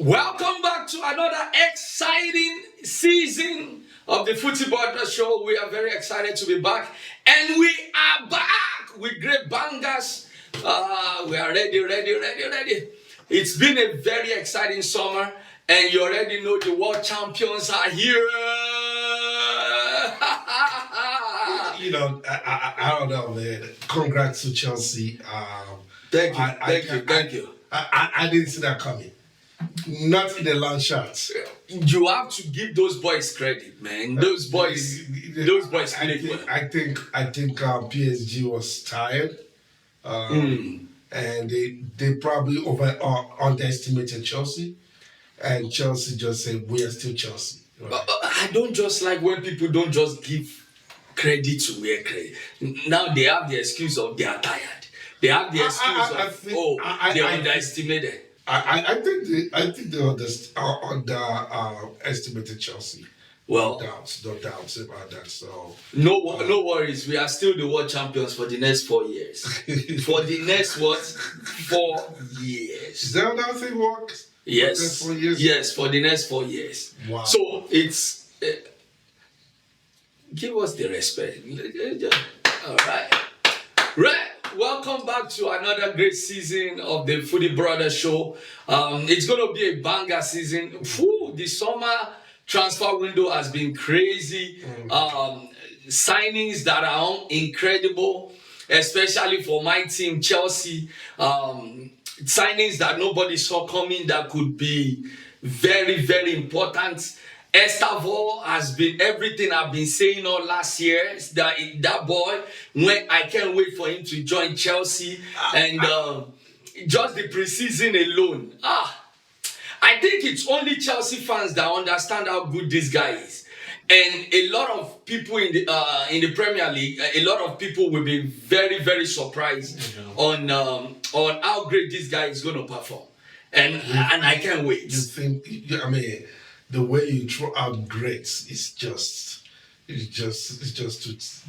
Welcome back to another exciting season of the Football Show. We are very excited to be back, and we are back with great bangers. We are ready. It's been a very exciting summer, and you already know the world champions are here. I don't know, man. Congrats to Chelsea. Thank you. I didn't see that coming. Not in the long shots. You have to give those boys credit, man. Those boys played well. I think PSG was tired, and they probably underestimated Chelsea, and Chelsea just said, "We are still Chelsea." Right? I don't just like when people don't just give credit to where credit. Now they have the excuse of they are tired. They have the excuse they underestimated. I think they underestimated Chelsea. Well, no doubts about that. So no worries. We are still the world champions for the next 4 years. For the next 4 years. Is that how thing works? Yes. For 4 years? Yes, for the next 4 years. Wow. So it's give us the respect. All right. Right. Welcome back to another great season of the Foodie Brothers Show. It's going to be a banger season. The summer transfer window has been crazy. Signings that are incredible, especially for my team, Chelsea. Signings that nobody saw coming that could be very, very important. Estavo has been everything I've been saying all last year. That boy, when I can't wait for him to join Chelsea, and just the preseason alone. I think it's only Chelsea fans that understand how good this guy is, and a lot of people in the Premier League, a lot of people will be very, very surprised on how great this guy is going to perform, and I can't wait. You think? I mean. The way you throw out greats is just too.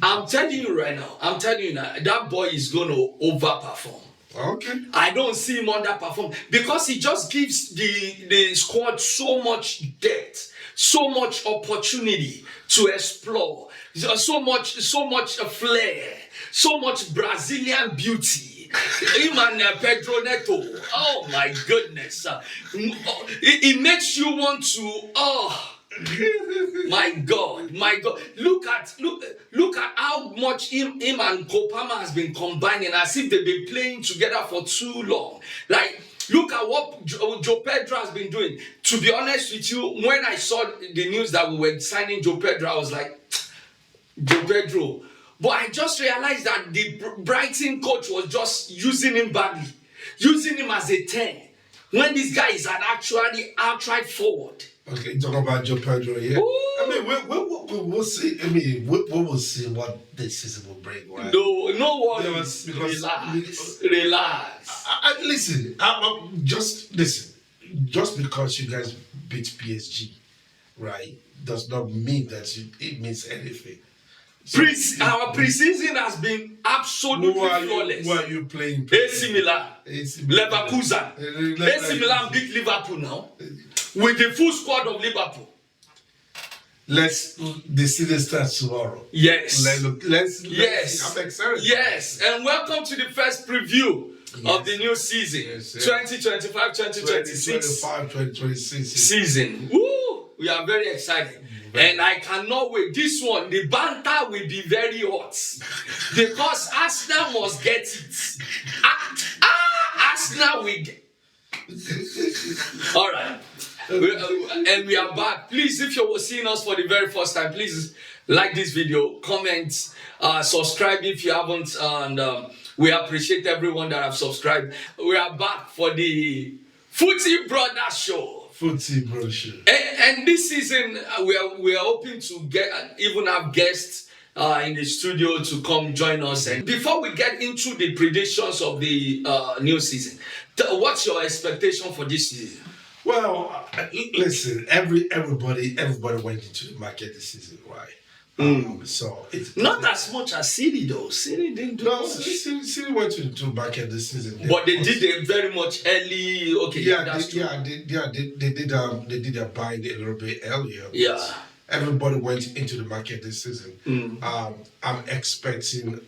I'm telling you right now. That boy is going to overperform. Okay. I don't see him underperform because he just gives the squad so much depth, so much opportunity to explore, so much flair, so much Brazilian beauty. Him and Pedro Neto. Oh my goodness. It makes you want to, my God. Look at how much him and Kopama has been combining as if they've been playing together for too long. Like, look at what Joe Pedro has been doing. To be honest with you, when I saw the news that we were signing Joe Pedro, I was like, Joe Pedro. But I just realized that the Brighton coach was just using him badly. Using him as a 10. When this guy is an actually outright forward. Okay, you talking about Joe Pedro here? I mean, we'll see. I mean, we will see what this season will bring, right? No worries. Relax. Listen, just listen. Just because you guys beat PSG, right, does not mean that it means anything. So, our preseason has been absolutely flawless. Who are you playing? AC Milan. Leverkusen. AC Milan beat Liverpool now. With the full squad of Liverpool. The season starts tomorrow. Yes. Let's I'm excited. Yes. And welcome to the first preview of the new season. 2025-2026. 2025-2026 season. Woo! We are very excited. And I cannot wait. This one, the banter will be very hot. Because Arsenal must get it. Arsenal will get it. All right. And we are back. Please, if you're seeing us for the very first time, please like this video, comment, subscribe if you haven't. And we appreciate everyone that have subscribed. We are back for the Foodie Brothers Show. Foodie Brothers. And this season, we are hoping to even have guests in the studio to come join us. And before we get into the predictions of the new season, what's your expectation for this season? Well, listen, everybody went into the market this season, right? So Not as much as City though. City didn't do no. much. City went to market this season, But they did it very much early. Okay, that's true. they did their buying a little bit earlier. Yeah. Everybody went into the market this season. I'm expecting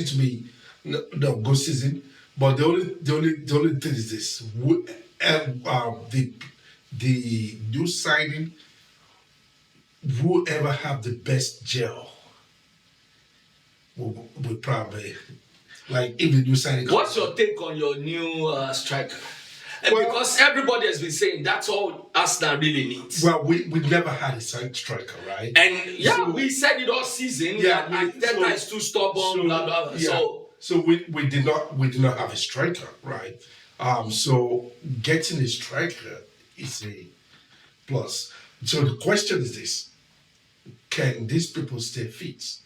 to be no good season, but the only thing is this: the new signing, whoever have the best gel will probably, like, if the new signing. What's your take on your new striker? Well, because everybody has been saying that's all Arsenal really needs. Well, we never had a striker, right? And we said it all season. Yeah, Arteta is too stubborn. Blah blah. Yeah. So we did not have a striker, right? So getting a striker is a plus. So the question is this: can these people stay fit?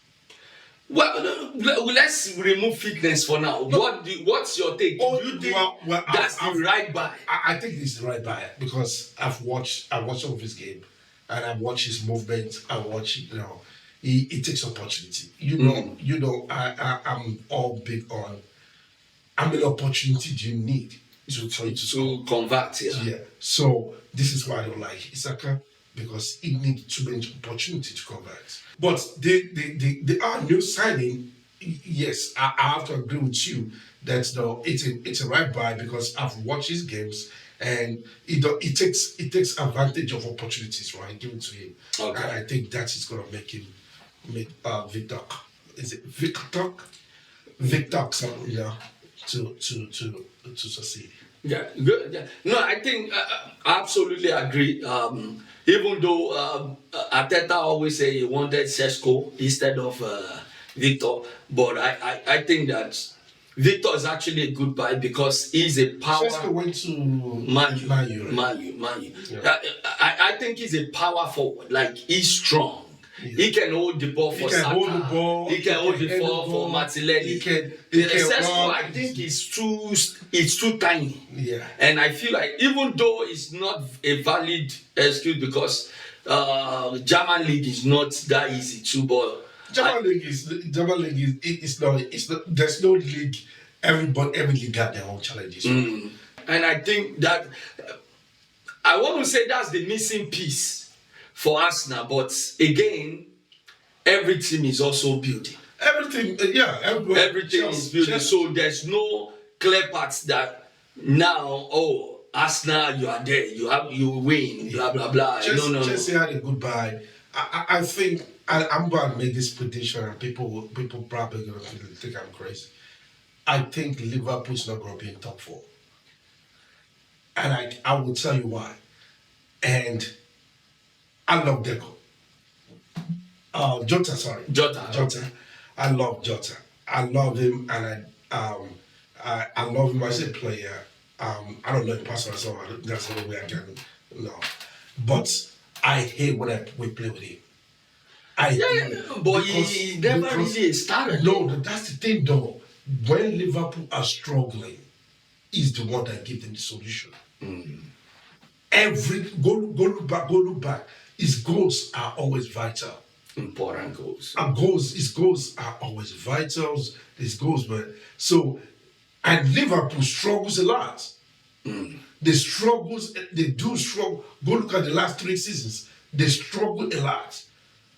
Well, let's remove fitness for now. What's your take? Do you think that's the right buy? I think it's the right buy because I've watched some of his game, and I've watched his movement. He takes opportunity. I'm all big on. How many opportunity do you need to convert? Yeah. So this is why I don't like Isaka, because he needs too much opportunity to convert. But the new signing, yes, I have to agree with you that it's a right buy because I've watched his games and it takes advantage of opportunities, right, given to him. Okay. And I think that is going to make Victor. Is it Victor? Victor, to succeed. Yeah, good. Yeah. No, I think I absolutely agree. Even though Arteta always say he wanted Sesko instead of Victor, but I think that Victor is actually a good buy because he's a power. Sesko went to Man U. Yeah. I think he's a power forward. Like, he's strong. Yeah. He can hold the ball for Saka. He can hold the ball for Martinelli. Sesko, I think it's too tiny. Yeah. And I feel like even though it's not a valid excuse because German league is not that easy to ball. German league is not. There's no league. Every league got their own challenges. And I think that I want to say that's the missing piece for Arsenal, but again, every team is also building. Everything is building. So there's no clear parts that now, Arsenal, you are there, you win, blah blah blah. No. Chelsea had a good buy. I think I'm going to make this prediction, and people probably going to think I'm crazy. I think Liverpool's not going to be in top 4, and I will tell you why. And I love Deco. Jota, sorry. Jota. I love Jota. I love him, and I love him as a player. I don't know him personally, so that's the only way I can know. But I hate when we play with him. But he never really started. No, that's the thing, though. When Liverpool are struggling, he's the one that gives them the solution. Go look back. His goals are always vital. Important goals. His goals are always vital. His goals, and Liverpool struggles a lot. They do struggle. Go look at the last 3 seasons. They struggle a lot.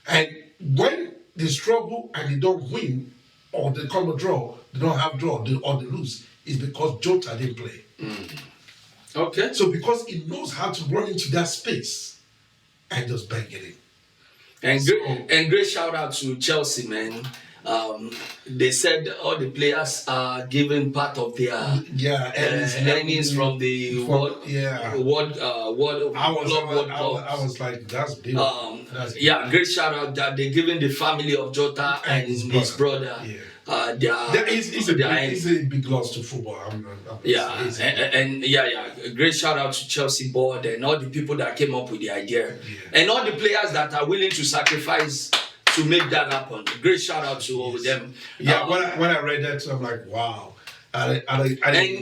And when they struggle and they don't win, or they come a draw, they don't have draw, or they lose, it's because Jota didn't play. Okay. So because he knows how to run into that space and just bang it in. And great shout out to Chelsea, man. They said all the players are given part of their earnings from the World Cup. I was like, that's beautiful. Great shout out that they're giving the family of Jota and his brother. It's a big loss to football. Great shout out to Chelsea board and all the people that came up with the idea, and all the players that are willing to sacrifice to make that happen. Great shout out to all of them. When I read that, I'm like, wow. And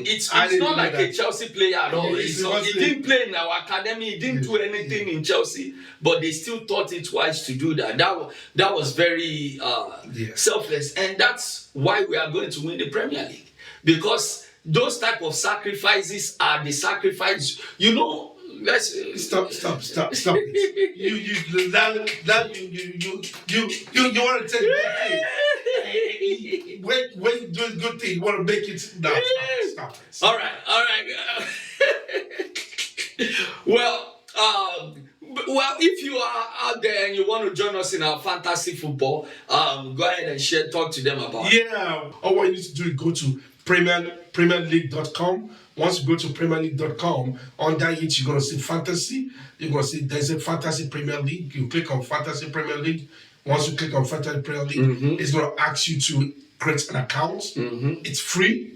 it's not like a Chelsea player at all. He didn't play in our academy. He didn't do anything in Chelsea, but they still thought it wise to do that. That was very selfless, and that's why we are going to win the Premier League, because those type of sacrifices are the sacrifice. You know, let's stop it. You want to take when you do a good thing, you want to make it. No, stop it. All right. Well, if you are out there and you want to join us in our fantasy football, go ahead and talk to them about it. Yeah. All what you need to do is go to premierleague.com. Once you go to premierleague.com, under it you're gonna see fantasy. You're gonna see there's a fantasy Premier League. You click on fantasy Premier League. Once you click on fantasy Premier League, it's gonna ask you to create an account. It's free.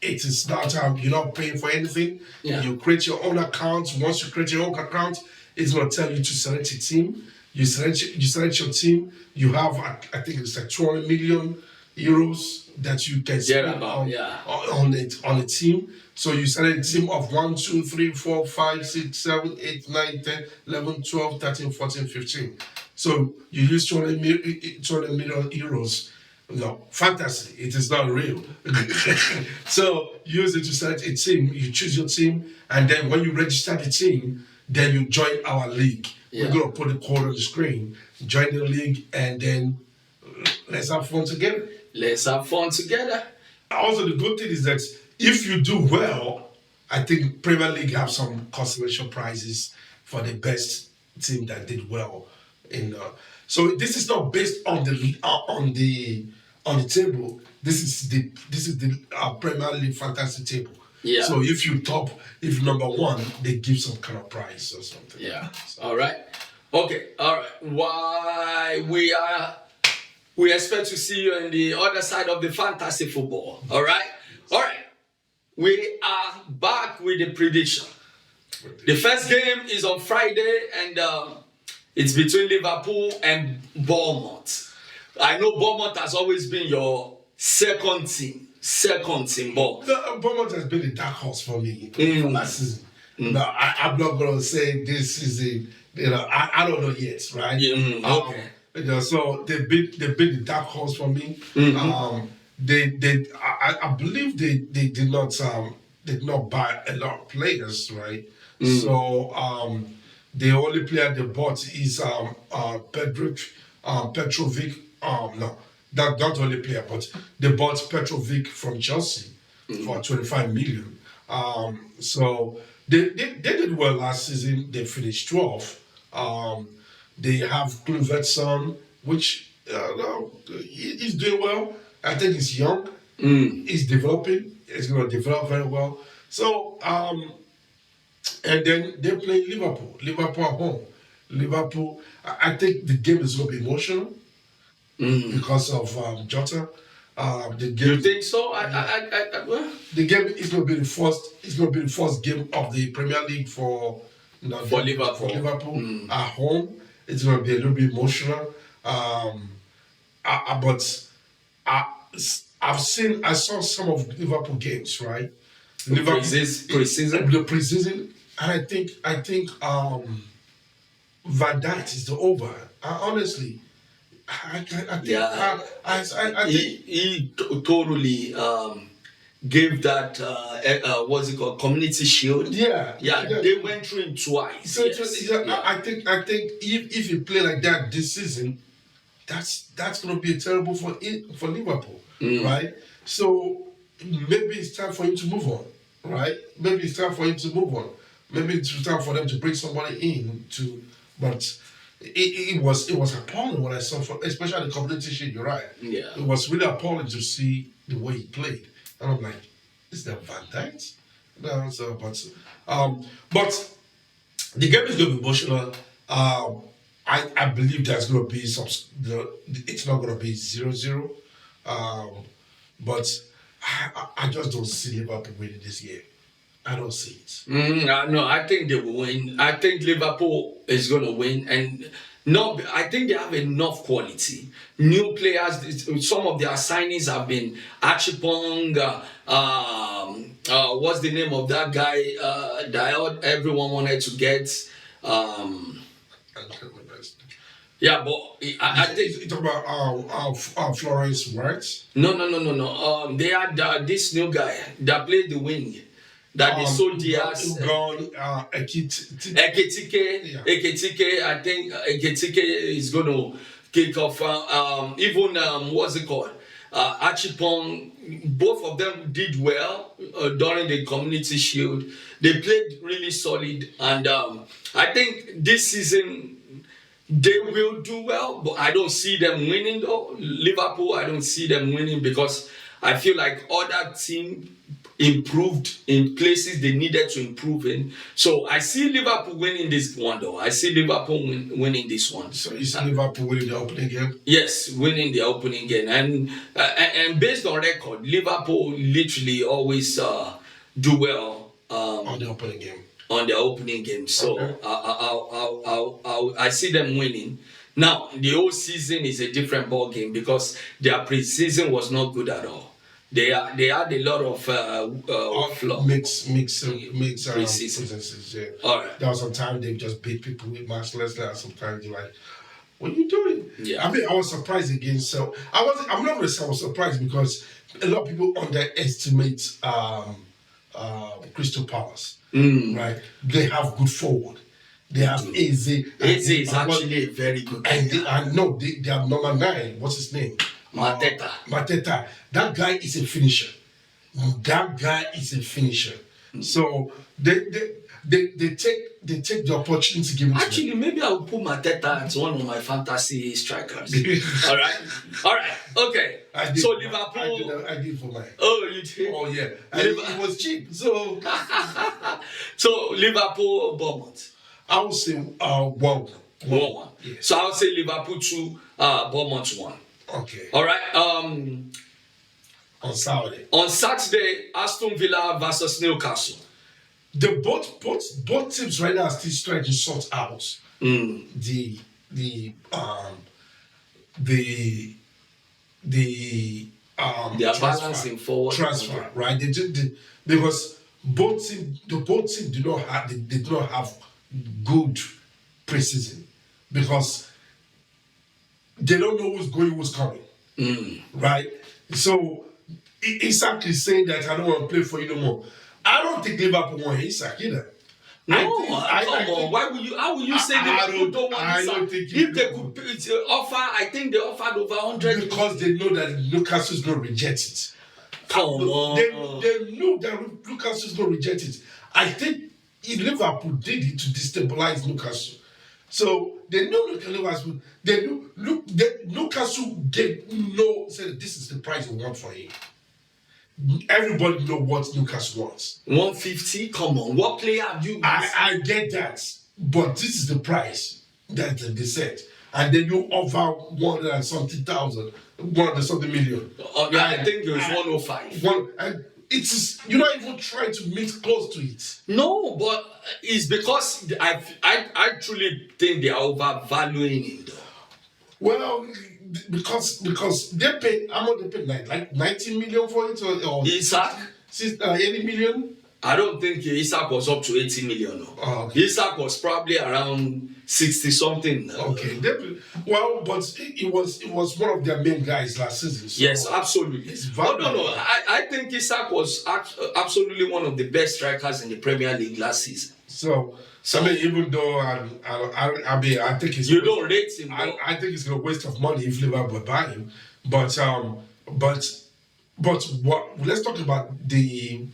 It is not you're not paying for anything. Yeah. You create your own account. Once you create your own account, it's gonna tell you to select a team. You select your team. You have I think it's like 200 million euros that you can spend on a team. So you select a team of 1, 2, 3, 4, 5, 6, 7, 8, 9, 10, 11, 12, 13, 14, 15. So you use 200 million euros. No, fantasy. It is not real. So use it to select a team. You choose your team, and then when you register the team, then you join our league. We're gonna put the code on the screen. Join the league, and then let's have fun together. Also, the good thing is that if you do well, I think Premier League have some consolation prizes for the best team that did well. So this is not based on the table. This is the Premier League fantasy table. Yeah. So if you're number one, they give some kind of prize or something. Yeah. All right. Okay. All right. Why we expect to see you on the other side of the fantasy football. All right. We are back with the prediction. The first game is on Friday, and it's between Liverpool and Bournemouth. I know Bournemouth has always been your second team, but Bournemouth has been a dark horse for me for last season. No, I'm not going to say this is I don't know yet, right? Okay. So they've been a dark horse for me. I believe they did not buy a lot of players, right? So the only player they bought is Petrovic. No, not the only player, but they bought Petrovic from Chelsea for 25 million. So they did well last season. They finished 12th. They have Kluivert, which he's doing well. I think he's young. He's developing. He's going to develop very well. So, and then they play Liverpool. Liverpool at home. Liverpool, I think the game is going to be emotional because of Jota. You think so? The game is going to be the first. It's going to be the first game of the Premier League for Liverpool. For Liverpool at home. It's going to be a little bit emotional. But I saw some of Liverpool games, right? Liverpool preseason. The preseason, and I think Van Dijk is the over. Honestly, I think he totally gave that what's it called, community shield. Yeah. They went through it twice. So I think if you play like that this season, that's going to be terrible for Liverpool, right? So maybe it's time for him to move on, right? Maybe it's time for him to move on. Maybe it's time for them to bring somebody in to. But it was appalling what I saw, especially the community shield. You're right. Yeah. It was really appalling to see the way he played, and I'm like, is that Van Dijk? No, so but the game is going to be emotional. I believe there's going to be it's not going to be 0-0. But I just don't see Liverpool winning this year. I don't see it. No, I think they will win. I think Liverpool is going to win, and No, I think they have enough quality. New players, some of their signings have been Achipong. What's the name of that guy that everyone wanted to get? Um, yeah, but I think You talk about Florence, right? no. They had this new guy that played the wing that they sold Diaz. Yeah. Eketike, I think Eketike is going to kick off. Even what's it called? Achipong, both of them did well during the Community Shield. They played really solid, and I think this season they will do well, but I don't see them winning though. Liverpool, I don't see them winning because I feel like other teams improved in places they needed to improve in. So I see Liverpool winning this one though. I see Liverpool winning this one. So you see Liverpool winning the opening game? Yes, winning the opening game. And based on record, Liverpool literally always do well On the opening game. On the opening game. So Okay. I see them winning. Now, the whole season is a different ball game because their pre-season was not good at all. They had a lot of flaw. Mix Pre-season. presences, yeah. All right. There was some time they just beat people with much less than sometimes you're like, what are you doing? Yeah. I mean, I was surprised again. So I'm not gonna say I was surprised because a lot of people underestimate Crystal Palace. Right? They have good forward. They have Eze. Eze is actually a very good And player. they have number 9. What's his name? Mateta. Mateta. That guy is a finisher. So they take the opportunity given to them. Actually, maybe I will put Mateta as one of my fantasy strikers. All right, okay. So Liverpool. I did for mine. Oh, you did. Oh yeah, and it was cheap. So So Liverpool, Bournemouth. I would say 1-1. 1-1. Yeah. So I would say Liverpool 2, Bournemouth 1. Okay. All right. On Saturday. On Saturday, Aston Villa versus Newcastle. The both teams right now are still trying to sort out the Their balance in forward transfer, right? Because both teams do not have good preseason because they don't know who's coming, right? So Isak is saying that I don't want to play for you no more. I don't think Liverpool want Isak either. No, come on. Why would you? How would you say Liverpool don't want I Isak? don't think If they could offer, I think they offered over 100. Because they know that Newcastle is going to reject it. Come on. They know that Newcastle is going to reject it. I think if Liverpool did it to destabilize Newcastle. So they know Newcastle. Newcastle said this is the price we want for him. Everybody know what Newcastle wants. 150? Come on. What player have you? I get that, but this is the price that they said. And then you offer 100 and something thousand, 100 something million. Yeah, I think it was 105. And it is, you're not even trying to meet close to it. No, but it's because I truly think they are overvaluing him though. Well, because they paid, how much they paid, like 90 million for it or Isak? 80 million? I don't think Isak was up to 80 million. No. Oh, okay. Isak was probably around 60 something. Okay. But it was one of their main guys last season. So yes, absolutely. No. I think Isak was absolutely one of the best strikers in the Premier League last season. So I mean, even though I think it's you don't rate him. I think it's a waste of money if Liverpool buy him. But what? Let's talk about the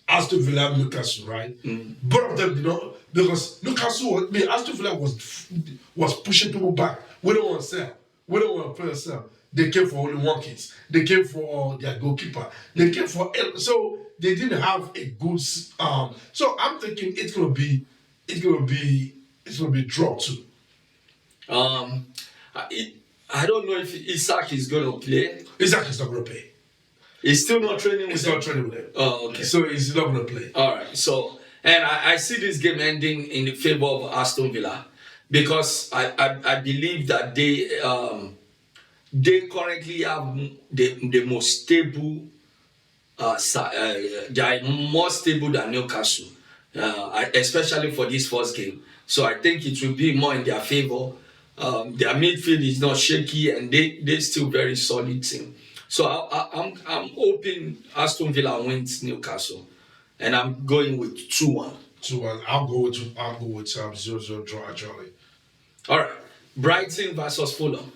Aston Villa Newcastle, right? Both of them did not, because Aston Villa was pushing people back. We don't want to sell. We don't want to play sell. They came for only one case. They came for their goalkeeper. They came for so they didn't have a good. So I'm thinking it's gonna be draw too. I don't know if Isak is going to play. Isak is not gonna play. He's still not training with He's them? not training with them. Oh, okay. So he's not gonna play. All right. So, and I see this game ending in the favor of Aston Villa because I believe that they currently have the most stable. They are more stable than Newcastle, especially for this first game. So I think it will be more in their favor. Their midfield is not shaky, and they still very solid team. So I'm hoping Aston Villa wins Newcastle, and I'm going with 2-1. 2-1. I'll go with 0-0 draw actually. All right, Brighton versus Fulham.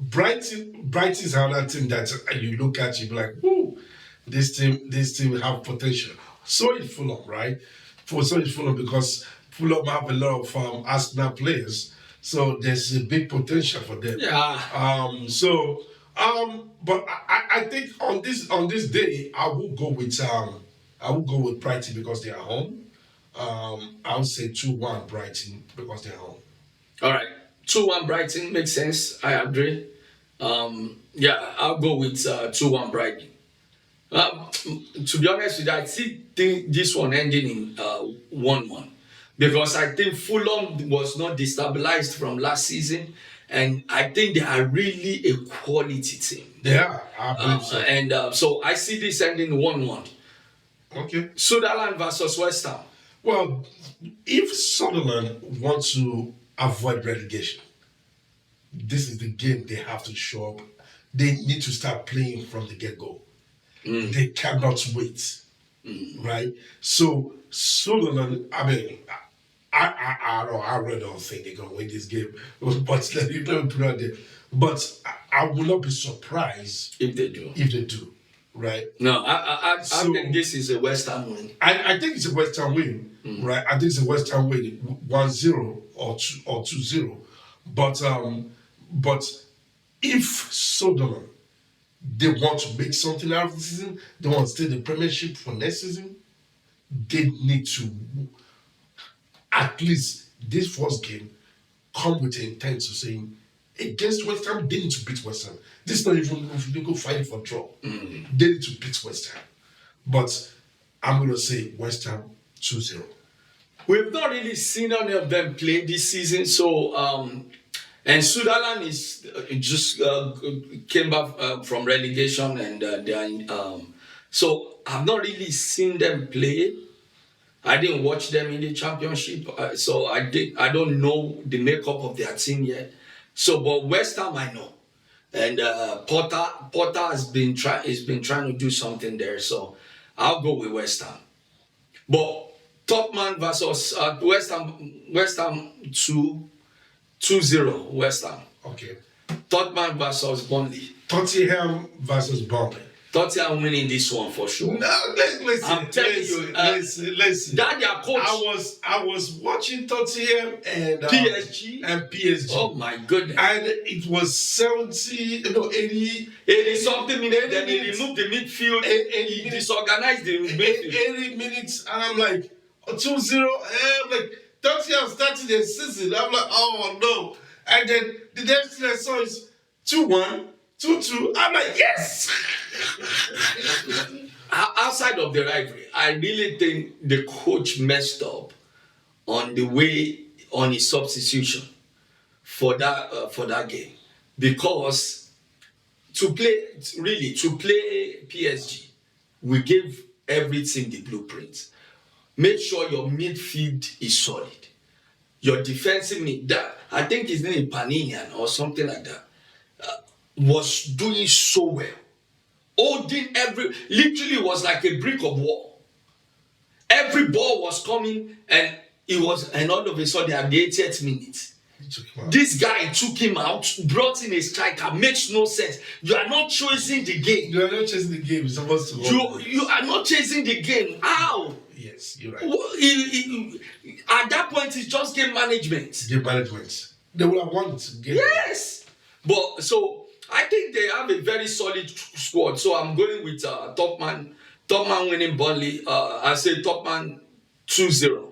Brighton is another team that you look at, you be like, "Whoo, this team have potential." So is Fulham, right? So is Fulham because Fulham have a lot of Arsenal players, so there's a big potential for them. Yeah. But I think on this day I will go with Brighton because they are home. I would say 2-1 Brighton because they're home. All right, 2-1 Brighton makes sense. I agree. Yeah, I'll go with 2-1 Brighton. To be honest with you, I still think this one ending in 1-1 because I think Fulham was not destabilized from last season, and I think they are really a quality team. Yeah, I believe so. And so I see this ending 1-1. Okay. Sunderland versus West Ham. Well, if Sunderland wants to avoid relegation, this is the game they have to show up. They need to start playing from the get-go. They cannot wait, right? So Sunderland, I mean, I really don't think they're gonna win this game, but let me put it out there. But I will not be surprised If they do. if they do, right? No, I So- think this is a West Ham win. I think it's a West Ham win, right? I think it's a West Ham win, 1-0 or 2-0. But if Sunderland they want to make something out of the season, they want to stay in the Premiership for next season, they need to at least this first game come with the intent of saying against West Ham, they need to beat West Ham. This is not even if they go fighting for draw. They need to beat West Ham. But I'm going to say West Ham 2-0. We've not really seen any of them play this season, so and Sunderland is just came back from relegation, and they are in, so I've not really seen them play. I didn't watch them in the championship, so I don't know the makeup of their team yet. So, but West Ham I know, and Potter has been trying to do something there. So I'll go with West Ham. But Tottenham versus West Ham 2-0 West Ham. Okay. Tottenham versus Burnley. Tottenham versus Burnley. Tottenham winning this one for sure. No, listen. I'm telling you, listen. that their coach. I was watching Tottenham and PSG. Oh my goodness. And it was 80 something minutes. Then they minutes. removed the midfield. 80 He disorganized the midfield. 80 minutes, and I'm like 2-0. And I'm like Tottenham starting their season. I'm like, oh no. And then the next thing I saw is 2-1, 2-2. I'm like, yes. Outside of the rivalry, I really think the coach messed up on his substitution for that game, because to play PSG, we gave everything the blueprint. Make sure your midfield is solid. Your defensive mid, I think his name is Paninian or something like that, was doing so well. Holding literally was like a brick of wall. Every ball was coming, and all of a sudden at the 80th minute, this guy took him out, brought in a striker. Makes no sense. You are not chasing the game. You are not chasing the game. You're supposed to. You are not chasing the game. How? Yes, you're right. At that point, it's just game management. Game management. They would have won it. Yes, but so I think they have a very solid squad. So I'm going with Topman winning Burnley. I say Topman 2-0.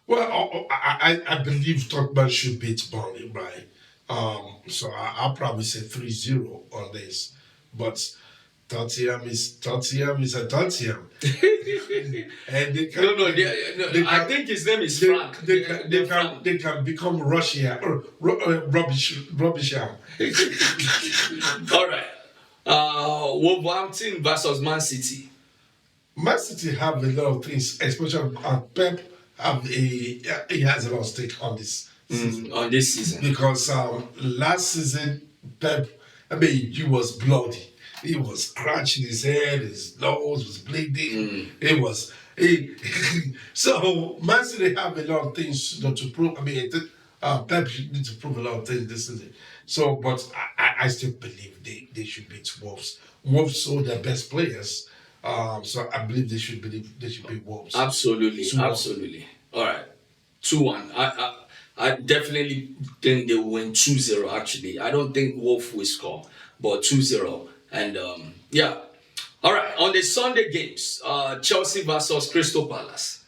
Well, I believe Tottenham should beat Burnley, right? So I'll probably say 3-0 on this. But Tottenham is a Tottenham. And they can, No, they I can- think his name is they, Frank. they can become Russia or rubbish. All right. Wolverhampton versus Man City. Man City have a lot of things, especially Pep he has a lot of stake on this season. On this season. Because last season Pep, I mean, he was bloody. He was scratching his head, his nose was bleeding. It was so Man City have a lot of things to prove. I mean, Pep need to prove a lot of things this season. So, but I still believe they should beat Wolves. Wolves sold their best players. So I believe they should be Wolves. Absolutely. 2-1. Absolutely. All right. 2-1. I definitely think they will win 2-0 actually. I don't think Wolf will score, but 2-0. And yeah. All right. On the Sunday games, Chelsea versus Crystal Palace.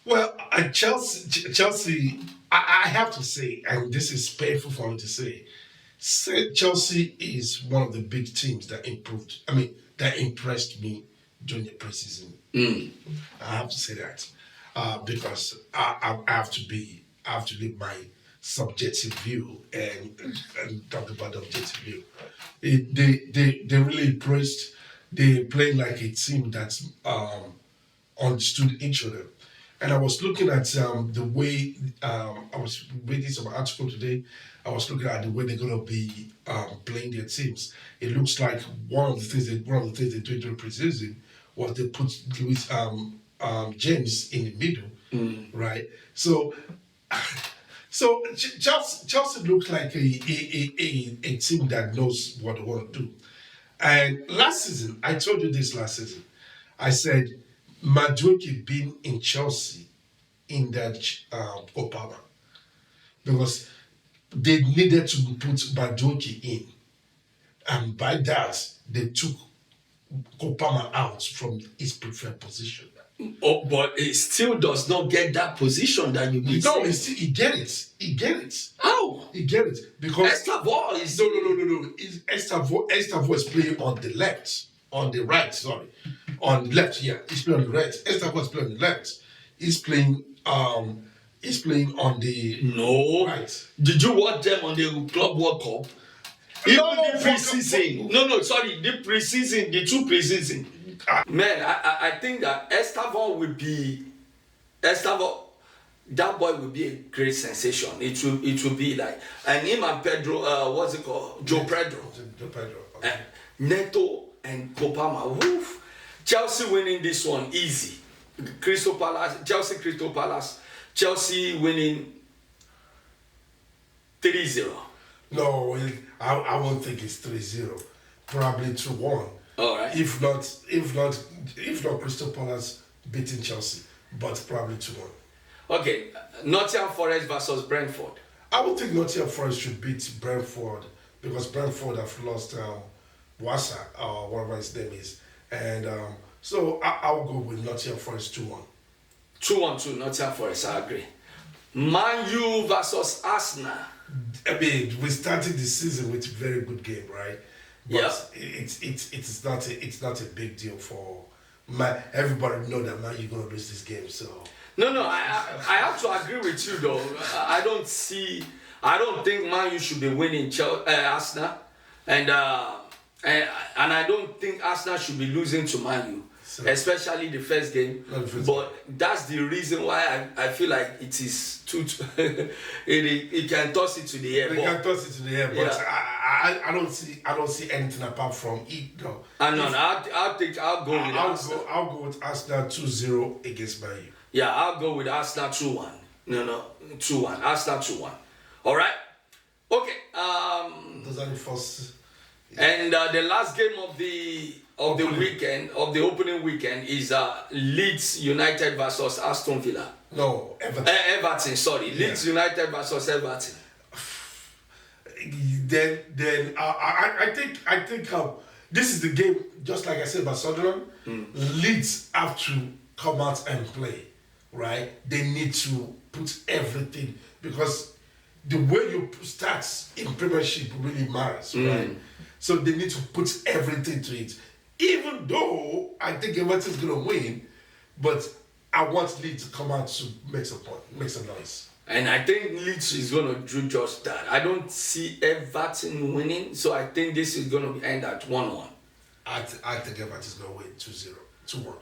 Well, Chelsea, I have to say, and this is painful for me to say Chelsea is one of the big teams that improved. I mean, that impressed me during the preseason. I have to say that because I have to leave my subjective view and talk about the objective view. They really impressed. They played like a team that understood each other. And I was looking at the way I was reading some article today. I was looking at the way they're going to be playing their teams. It looks like one of the things they did during preseason was they put Luis James in the middle, right? So Chelsea looks like a team that knows what they want to do. And last season, I told you this last season. I said Madueke being in Chelsea in that Obama because they needed to put Madueke in, and by that they took Kopama out from his preferred position. Oh, but it still does not get that position that you need. No, he get it. He get it. How? He get it because Estavol is no. Estavol is playing on the left, on the right. Sorry, on the left. Yeah, he's playing on the right. Estavol is playing on the left. He's playing. He's playing on the right. Did you watch them on the Club World Cup? No, the preseason. Sorry, the preseason, the two preseason. Man, I think that Estavol will be that boy will be a great sensation. It will be like, and him and Pedro, what's it called? Joe Pedro. Okay. Neto and Kopama. Woof. Chelsea winning this one easy. Crystal Palace. Chelsea winning 3-0. No, I won't think it's 3-0. Probably 2-1. All right. If not Crystal Palace beating Chelsea, but probably 2-1. Okay, Nottingham Forest versus Brentford. I would think Nottingham Forest should beat Brentford because Brentford have lost Wassa or whatever his name is, and so I'll go with Nottingham Forest 2-1. 2-1 to Nottingham Forest. I agree. Man U versus Arsenal. I mean, we started the season with a very good game, right? But yeah. It's not a big deal for everybody know that Man U gonna lose this game. So no, I have to agree with you though. I don't think Man U should be winning Arsenal, and I don't think Arsenal should be losing to Man U. So, especially the first game, but that's the reason why I feel like it is too. It can toss it to the air. They can toss it to the air, but yeah. I don't see anything apart from it. No. I'll go with Arsenal 2-0 against Man U. Yeah, I'll go with Arsenal 2-1. No, 2-1. Arsenal 2-1. All right. Okay. Those are the first. Yeah. And the last game of the weekend, of the opening weekend, is Leeds United versus Aston Villa. No, Everton. Everton, sorry. Yeah. Leeds United versus Everton. Then I think this is the game. Just like I said about Sunderland, Leeds have to come out and play, right? They need to put everything because the way you start in Premiership really matters, right? So they need to put everything to it. even though I think Everton's going to win, but I want Leeds to come out to make some noise. And I think Leeds is going to do just that. I don't see Everton winning, so I think this is going to end at 1-1. I think Everton's going to win 2-0, 2-1.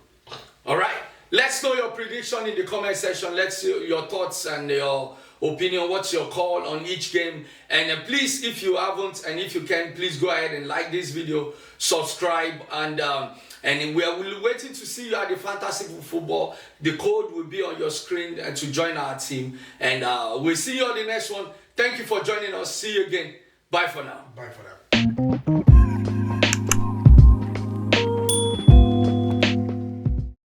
All right. Let's know your prediction in the comment section. Let's see your thoughts and your opinion. What's your call on each game? And please, if you haven't and if you can, please go ahead and like this video, subscribe, and we are waiting to see you at the Fantasy Football. The code will be on your screen to join our team. And we'll see you on the next one. Thank you for joining us. See you again. Bye for now. Bye for now.